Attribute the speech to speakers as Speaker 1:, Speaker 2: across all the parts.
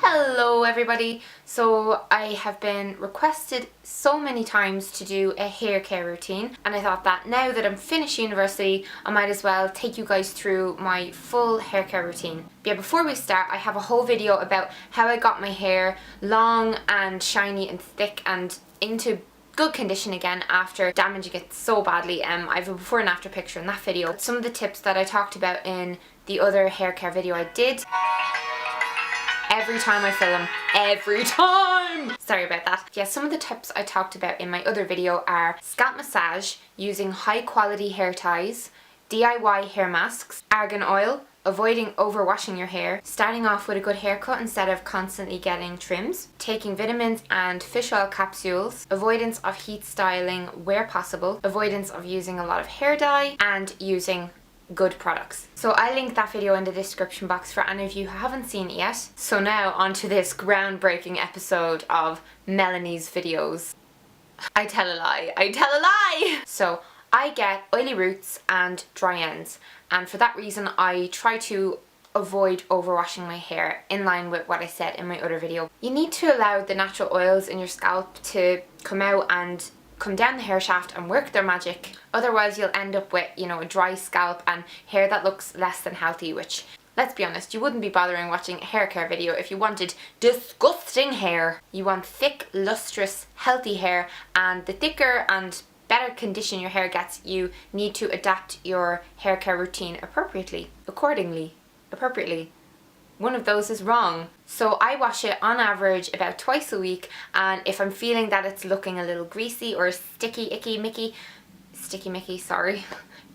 Speaker 1: Hello everybody! So I have been requested so many times to do a hair care routine, and I thought that now that I'm finished university I might as well take you guys through my full hair care routine. But yeah, before we start, I have a whole video about how I got my hair long and shiny and thick and into good condition again after damaging it so badly. I have a before and after picture in that video. Some of the tips that I talked about in the other hair care video I did. Every time I film, every time! Sorry about that. Yeah, some of the tips I talked about in my other video are scalp massage using high quality hair ties, DIY hair masks, argan oil, avoiding overwashing your hair, starting off with a good haircut instead of constantly getting trims, taking vitamins and fish oil capsules, avoidance of heat styling where possible, avoidance of using a lot of hair dye, and using good products. So I'll link that video in the description box for any of you who haven't seen it yet. So now onto this groundbreaking episode of Melanie's videos. I tell a lie! So I get oily roots and dry ends, and for that reason I try to avoid overwashing my hair in line with what I said in my other video. You need to allow the natural oils in your scalp to come out and come down the hair shaft and work their magic. Otherwise you'll end up with, you know, a dry scalp and hair that looks less than healthy, which, let's be honest, you wouldn't be bothering watching a hair care video if you wanted disgusting hair. You want thick, lustrous, healthy hair, and the thicker and better condition your hair gets, you need to adapt your hair care routine appropriately. One of those is wrong. So I wash it on average about twice a week, and if I'm feeling that it's looking a little greasy or sticky mickey, sorry,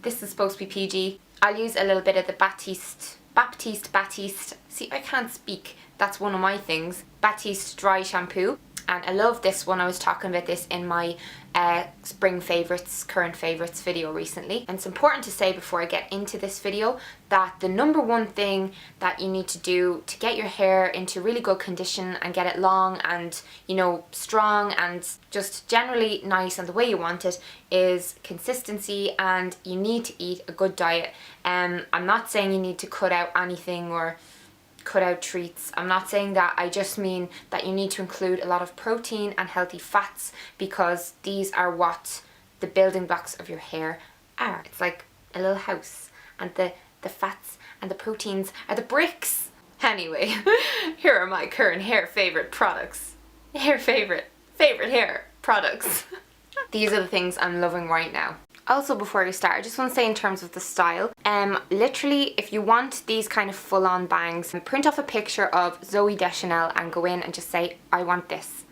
Speaker 1: this is supposed to be PG, I'll use a little bit of the Batiste, see, I can't speak, that's one of my things, Batiste dry shampoo. And I love this one. I was talking about this in my spring favourites, current favourites video recently. And it's important to say before I get into this video that the number one thing that you need to do to get your hair into really good condition and get it long and, you know, strong and just generally nice and the way you want it is consistency, and you need to eat a good diet. I'm not saying you need to cut out anything or cut out treats. I'm not saying that. I just mean that you need to include a lot of protein and healthy fats, because these are what the building blocks of your hair are. It's like a little house, and the fats and the proteins are the bricks. Anyway, here are my current hair favorite products. Favorite hair products. These are the things I'm loving right now. Also, before we start, I just want to say in terms of the style, literally if you want these kind of full-on bangs, print off a picture of Zooey Deschanel and go in and just say, I want this,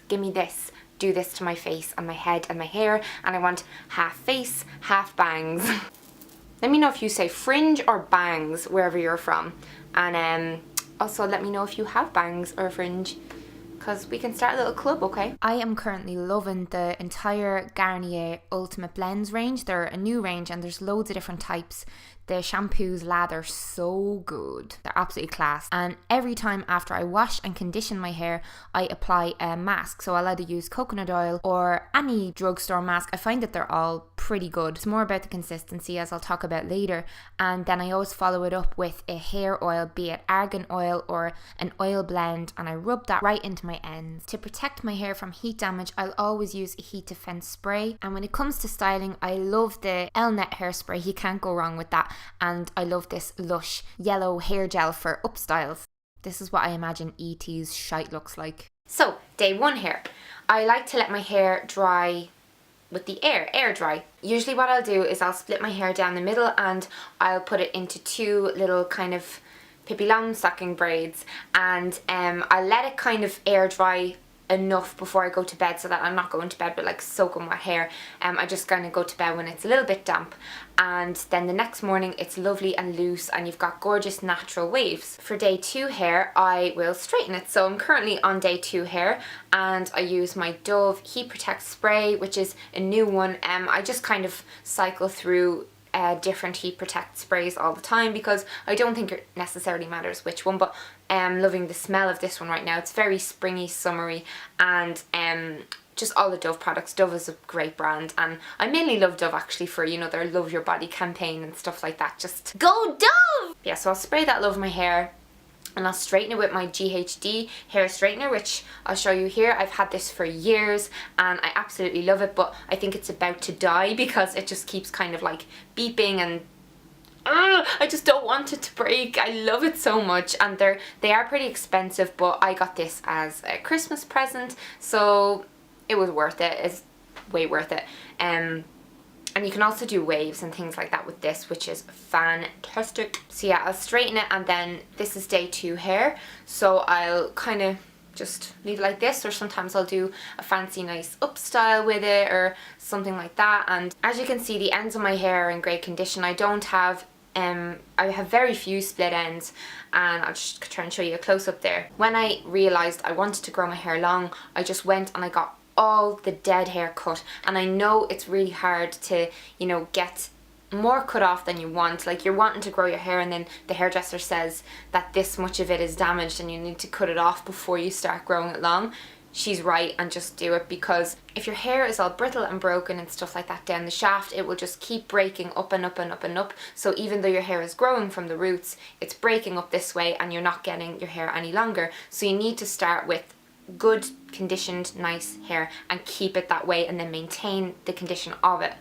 Speaker 1: give me this, do this to my face and my head and my hair, and I want half face, half bangs. Let me know if you say fringe or bangs wherever you're from, and also let me know if you have bangs or fringe, because we can start a little club, okay? I am currently loving the entire Garnier Ultimate Blends range. They're a new range and there's loads of different types. The shampoos, they're so good. They're absolutely class. And every time after I wash and condition my hair, I apply a mask. So I'll either use coconut oil or any drugstore mask. I find that they're all pretty good. It's more about the consistency, as I'll talk about later. And then I always follow it up with a hair oil, be it argan oil or an oil blend, and I rub that right into my ends. To protect my hair from heat damage, I'll always use a heat defense spray. And when it comes to styling, I love the Elnet hairspray. You can't go wrong with that. And I love this Lush yellow hair gel for up styles. This is what I imagine E.T.'s shite looks like. So, day one hair. I like to let my hair dry with the air dry. Usually what I'll do is I'll split my hair down the middle and I'll put it into two little kind of Pippi Longstocking braids, and I'll let it kind of air dry enough before I go to bed so that I'm not going to bed with like soaking wet hair. I just kind of go to bed when it's a little bit damp, and then the next morning it's lovely and loose and you've got gorgeous natural waves. For day two hair I will straighten it. So I'm currently on day two hair and I use my Dove Heat Protect spray, which is a new one. I just kind of cycle through different heat protect sprays all the time because I don't think it necessarily matters which one, but I'm loving the smell of this one right now. It's very springy, summery, and just all the Dove products. Dove is a great brand, and I mainly love Dove actually for, you know, their Love Your Body campaign and stuff like that. Just go Dove! Yeah, so I'll spray that all over my hair. and I'll straighten it with my GHD hair straightener, which I'll show you here. I've had this for years and I absolutely love it, but I think it's about to die because it just keeps kind of like beeping, and I just don't want it to break. I love it so much, and they are pretty expensive, but I got this as a Christmas present, so it was worth it. It's way worth it. And you can also do waves and things like that with this, which is fantastic. So yeah, I'll straighten it, and then this is day 2 hair. So I'll kind of just leave it like this, or sometimes I'll do a fancy nice up style with it or something like that. And as you can see, the ends of my hair are in great condition. I don't have I have very few split ends, and I'll just try and show you a close-up there. When I realised I wanted to grow my hair long, I just went and I got all the dead hair cut, and I know it's really hard to, you know, get more cut off than you want. Like, you're wanting to grow your hair and then the hairdresser says that this much of it is damaged and you need to cut it off before you start growing it long. She's right, and just do it, because if your hair is all brittle and broken and stuff like that down the shaft, it will just keep breaking up and up and up and up. So even though your hair is growing from the roots, it's breaking up this way and you're not getting your hair any longer. So you need to start with good conditioned nice hair and keep it that way, and then maintain the condition of it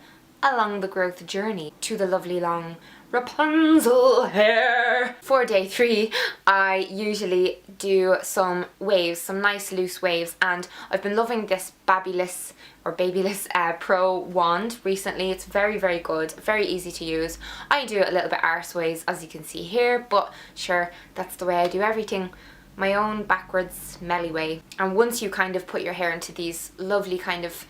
Speaker 1: along the growth journey to the lovely long Rapunzel hair. For day 3, I usually do some waves, some nice loose waves, and I've been loving this Babyless or Babyless Pro wand recently. It's very, very good, very easy to use. I do it a little bit arseways, as you can see here, but sure, that's the way I do everything. My own backwards smelly way. And once you kind of put your hair into these lovely kind of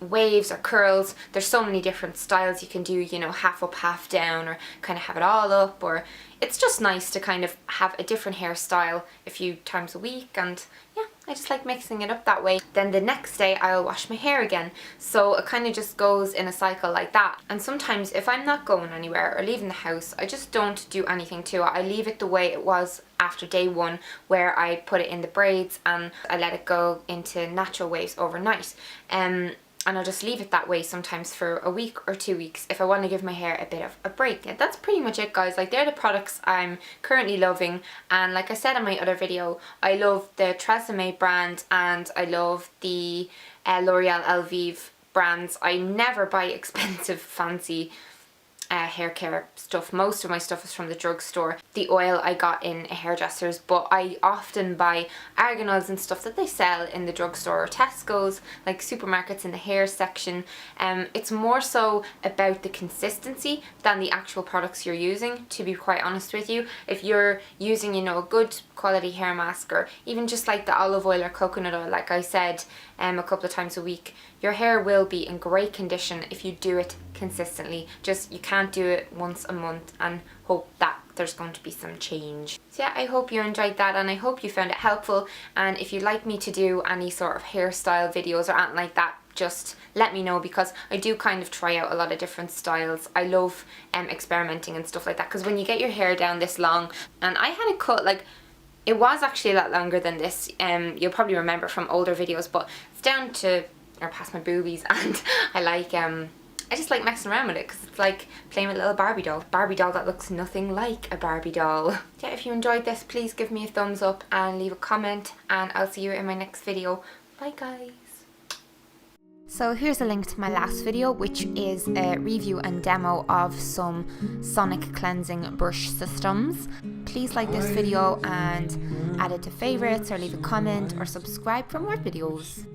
Speaker 1: waves or curls, there's so many different styles you can do, you know, half up, half down, or kind of have it all up, or it's just nice to kind of have a different hairstyle a few times a week. And yeah, I just like mixing it up that way. Then the next day I'll wash my hair again, so it kind of just goes in a cycle like that. And sometimes if I'm not going anywhere or leaving the house, I just don't do anything to it. I leave it the way it was after day 1, where I put it in the braids and I let it go into natural waves overnight. And I'll just leave it that way sometimes for a week or 2 weeks if I want to give my hair a bit of a break. Yeah, that's pretty much it, guys. Like, they're the products I'm currently loving, and like I said in my other video, I love the Tresemme brand and I love the L'Oreal Elvive brands. I never buy expensive fancy hair care stuff. Most of my stuff is from the drugstore. The oil I got in a hairdresser's, but I often buy Argan oils and stuff that they sell in the drugstore or Tesco's, like supermarkets in the hair section. It's more so about the consistency than the actual products you're using, to be quite honest with you. If you're using, you know, a good quality hair mask, or even just like the olive oil or coconut oil, like I said a couple of times a week, your hair will be in great condition if you do it consistently. Just, you can't do it once a month and hope that there's going to be some change. So yeah, I hope you enjoyed that, and I hope you found it helpful. And if you'd like me to do any sort of hairstyle videos or anything like that, just let me know, because I do kind of try out a lot of different styles. I love experimenting and stuff like that, because when you get your hair down this long, and I had it cut, like, it was actually a lot longer than this, you'll probably remember from older videos, but it's down to, or past my boobies, and I just like messing around with it, because it's like playing with a little Barbie doll. Barbie doll that looks nothing like a Barbie doll. Yeah, if you enjoyed this, please give me a thumbs up and leave a comment, and I'll see you in my next video. Bye, guys. So here's a link to my last video, which is a review and demo of some sonic cleansing brush systems. Please like this video and add it to favorites, or leave a comment, or subscribe for more videos.